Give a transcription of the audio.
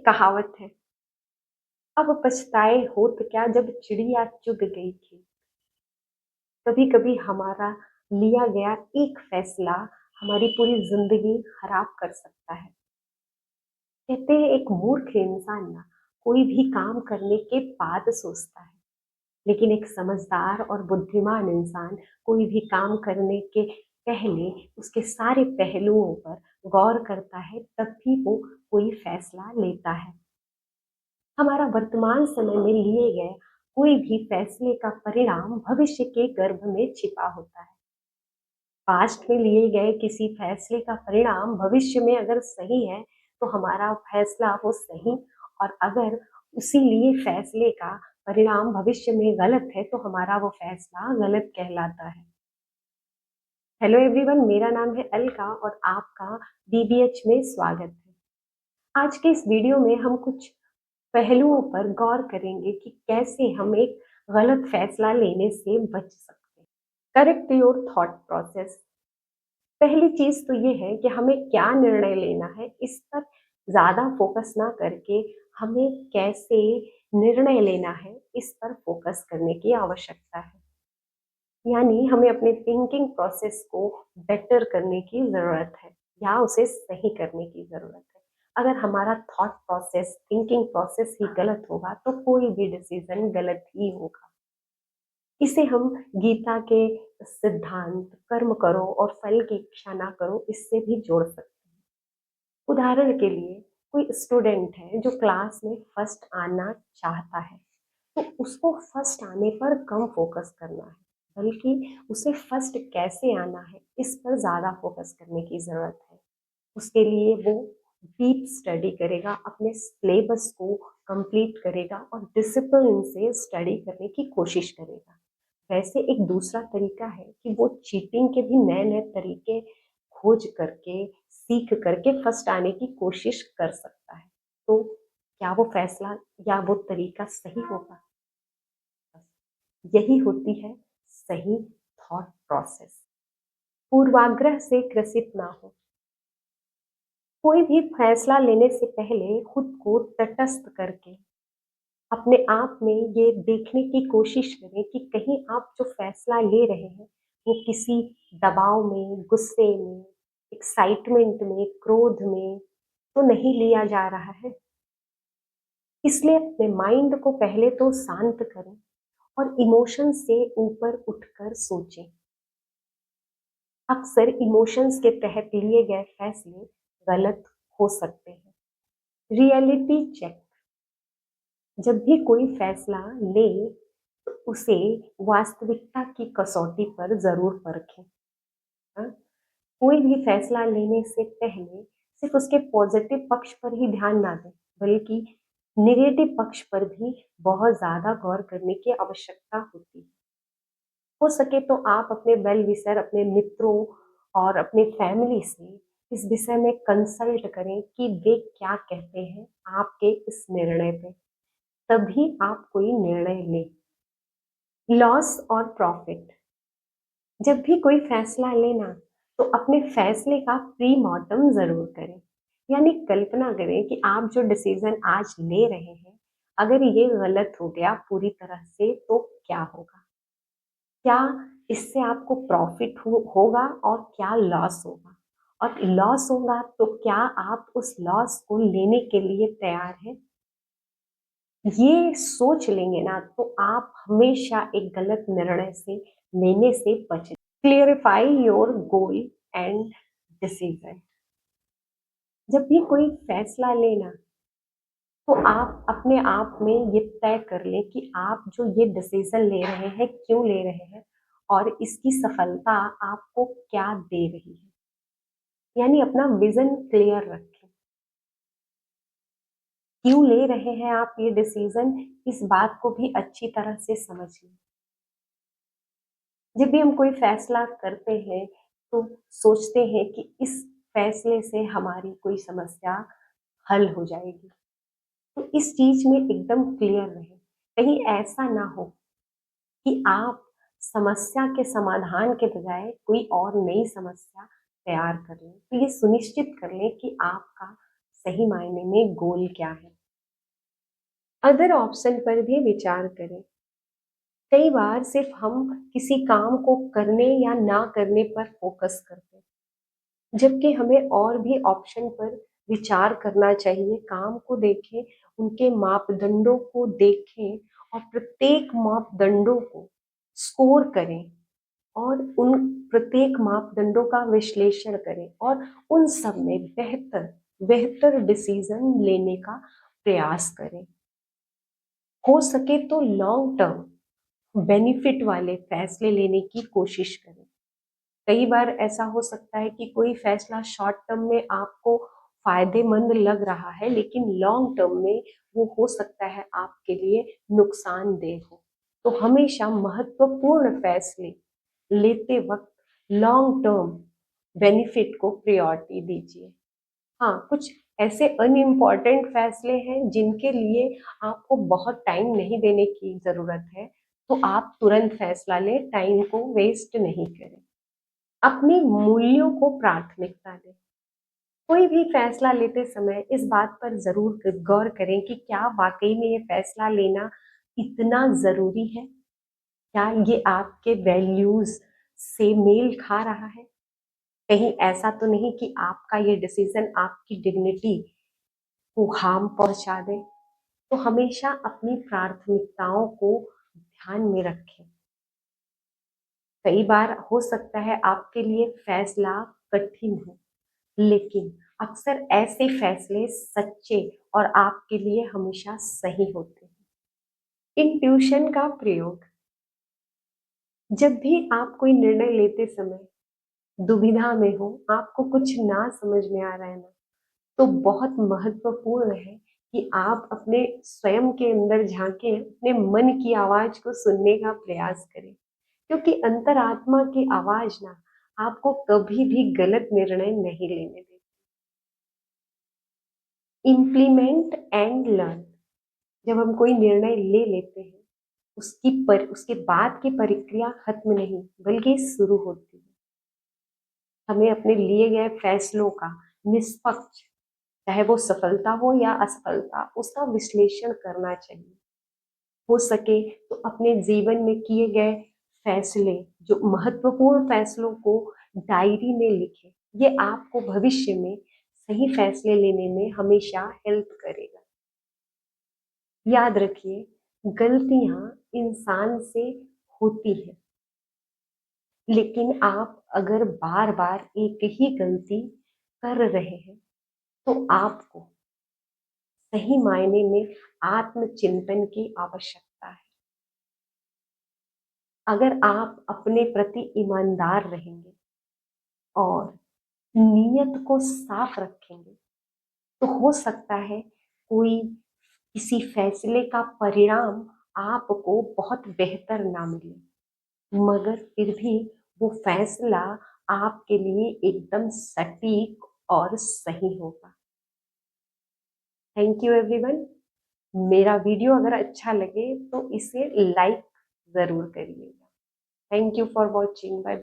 कहावत है, अब पछताए होत क्या जब चिड़िया चुग गई थी। कभी कभी हमारा लिया गया एक फैसला हमारी पूरी जिंदगी खराब कर सकता है। कहते हैं एक मूर्ख इंसान ना कोई भी काम करने के बाद सोचता है, लेकिन एक समझदार और बुद्धिमान इंसान कोई भी काम करने के पहले उसके सारे पहलुओं पर गौर करता है, तब भी वो कोई फैसला लेता है। हमारा वर्तमान समय में लिए गए कोई भी फैसले का परिणाम भविष्य के गर्भ में छिपा होता है। पास्ट में लिए गए किसी फैसले का परिणाम भविष्य में अगर सही है तो हमारा फैसला वो सही, और अगर उसी लिए फैसले का परिणाम भविष्य में गलत है तो हमारा वो फैसला गलत कहलाता है। हेलो एवरीवन, मेरा नाम है अलका और आपका बीबीएच में स्वागत है। आज के इस वीडियो में हम कुछ पहलुओं पर गौर करेंगे कि कैसे हम एक गलत फैसला लेने से बच सकते हैं। Correct your thought process. पहली चीज तो ये है कि हमें क्या निर्णय लेना है, इस पर ज्यादा फोकस ना करके हमें कैसे निर्णय लेना है इस पर फोकस करने की आवश्यकता है। यानी हमें अपने थिंकिंग प्रोसेस को बेटर करने की जरूरत है या उसे सही करने की जरूरत है। अगर हमारा थॉट प्रोसेस, थिंकिंग प्रोसेस ही गलत होगा तो कोई भी डिसीजन गलत ही होगा। इसे हम गीता के सिद्धांत कर्म करो और फल की इच्छा ना करो इससे भी जोड़ सकते हैं। उदाहरण के लिए, कोई स्टूडेंट है जो क्लास में फर्स्ट आना चाहता है, तो उसको फर्स्ट आने पर कम फोकस करना है, बल्कि उसे फर्स्ट कैसे आना है इस पर ज्यादा फोकस करने की जरूरत है। उसके लिए वो डीप स्टडी करेगा, अपने सिलेबस को कंप्लीट करेगा और डिसिप्लिन से स्टडी करने की कोशिश करेगा। वैसे एक दूसरा तरीका है कि वो चीटिंग के भी नए नए तरीके खोज करके, सीख करके फर्स्ट आने की कोशिश कर सकता है। तो क्या वो फैसला या वो तरीका सही होगा? यही होती है सही थॉट प्रोसेस। पूर्वाग्रह से ग्रसित ना हो। कोई भी फैसला लेने से पहले खुद को तटस्थ करके अपने आप में ये देखने की कोशिश करें कि कहीं आप जो फैसला ले रहे हैं वो किसी दबाव में, गुस्से में, एक्साइटमेंट में, क्रोध में तो नहीं लिया जा रहा है। इसलिए अपने माइंड को पहले तो शांत करें और इमोशन से ऊपर उठकर सोचें। अक्सर इमोशंस के तहत लिए गए फैसले गलत हो सकते हैं। Reality check. जब भी कोई फैसला ले तो उसे वास्तविकता की कसौटी पर जरूर परखें। हाँ? कोई भी फैसला लेने से पहले सिर्फ उसके पॉजिटिव पक्ष पर ही ध्यान ना दें, बल्कि निगेटिव पक्ष पर भी बहुत ज्यादा गौर करने की आवश्यकता होती है। हो सके तो आप अपने वेल विशर, अपने मित्रों और अपनी फैमिली से इस विषय में कंसल्ट करें कि वे क्या कहते हैं आपके इस निर्णय पे, तभी आप कोई निर्णय लें। लॉस और प्रॉफिट। जब भी कोई फैसला लेना तो अपने फैसले का प्री मॉर्टम जरूर करें। यानी कल्पना करें कि आप जो डिसीजन आज ले रहे हैं, अगर ये गलत हो गया पूरी तरह से तो क्या होगा? क्या इससे आपको प्रॉफिट होगा और क्या लॉस होगा? और लॉस होगा तो क्या आप उस लॉस को लेने के लिए तैयार हैं? ये सोच लेंगे ना तो आप हमेशा एक गलत निर्णय से लेने से बचें। Clarify your goal and decision. जब भी कोई फैसला लेना तो आप अपने आप में ये तय कर लें कि आप जो ये डिसीजन ले रहे हैं क्यों ले रहे हैं और इसकी सफलता आपको क्या दे रही है। यानी अपना विजन क्लियर रखें। क्यों ले रहे हैं आप ये डिसीजन, इस बात को भी अच्छी तरह से समझ लें। जब भी हम कोई फैसला करते हैं तो सोचते हैं कि इस फैसले से हमारी कोई समस्या हल हो जाएगी, तो इस चीज में एकदम क्लियर रहे। कहीं ऐसा ना हो कि आप समस्या के समाधान के बजाय कोई और नई समस्या तैयार कर लें। तो ये सुनिश्चित कर लें कि आपका सही मायने में गोल क्या है। अदर ऑप्शन पर भी विचार करें। कई बार सिर्फ हम किसी काम को करने या ना करने पर फोकस करते हैं, जबकि हमें और भी ऑप्शन पर विचार करना चाहिए। काम को देखें, उनके मापदंडों को देखें और प्रत्येक मापदंडों को स्कोर करें और उन प्रत्येक मापदंडों का विश्लेषण करें और उन सब में बेहतर बेहतर डिसीजन लेने का प्रयास करें। हो सके तो लॉन्ग टर्म बेनिफिट वाले फैसले लेने की कोशिश करें। कई बार ऐसा हो सकता है कि कोई फैसला शॉर्ट टर्म में आपको फायदेमंद लग रहा है, लेकिन लॉन्ग टर्म में वो हो सकता है आपके लिए नुकसानदेह हो। तो हमेशा महत्वपूर्ण फैसले लेते वक्त लॉन्ग टर्म बेनिफिट को प्रायोरिटी दीजिए। हाँ, कुछ ऐसे अनइम्पॉर्टेंट फैसले हैं जिनके लिए आपको बहुत टाइम नहीं देने की जरूरत है, तो आप तुरंत फैसला लें, टाइम को वेस्ट नहीं करें। अपने मूल्यों को प्राथमिकता दें। कोई भी फैसला लेते समय इस बात पर जरूर गौर करें कि क्या वाकई में ये फैसला लेना इतना जरूरी है। क्या ये आपके वैल्यूज से मेल खा रहा है? कहीं ऐसा तो नहीं कि आपका ये डिसीजन आपकी डिग्निटी को हार्म पहुंचा दे। तो हमेशा अपनी प्राथमिकताओं को ध्यान में रखें। कई बार हो सकता है आपके लिए फैसला कठिन हो, लेकिन अक्सर ऐसे फैसले सच्चे और आपके लिए हमेशा सही होते हैं। इंट्यूशन का प्रयोग। जब भी आप कोई निर्णय लेते समय दुविधा में हो, आपको कुछ ना समझ में आ रहा है ना, तो बहुत महत्वपूर्ण है कि आप अपने स्वयं के अंदर झांकें, अपने मन की आवाज को सुनने का प्रयास करें, क्योंकि अंतरात्मा की आवाज ना आपको कभी भी गलत निर्णय नहीं लेने देती। Implement and learn. जब हम कोई निर्णय ले लेते हैं, उसके बाद की प्रक्रिया खत्म नहीं बल्कि शुरू होती है। हमें अपने लिए गए फैसलों का निष्पक्ष, चाहे वो सफलता हो या असफलता, उसका विश्लेषण करना चाहिए। हो सके तो अपने जीवन में किए गए फैसले, जो महत्वपूर्ण फैसलों को डायरी में लिखें। ये आपको भविष्य में सही फैसले लेने में हमेशा हेल्प करेगा। याद रखिए, गलतियां इंसान से होती है, लेकिन आप अगर बार बार एक ही गलती कर रहे हैं, तो आपको सही मायने में आत्मचिंतन की आवश्यकता है। अगर आप अपने प्रति ईमानदार रहेंगे और नीयत को साफ रखेंगे, तो हो सकता है कोई किसी फैसले का परिणाम आपको बहुत बेहतर ना मिले, मगर फिर भी वो फैसला आपके लिए एकदम सटीक और सही होगा। Thank you everyone. मेरा वीडियो अगर अच्छा लगे तो इसे लाइक जरूर करिएगा। Thank you for watching. Bye.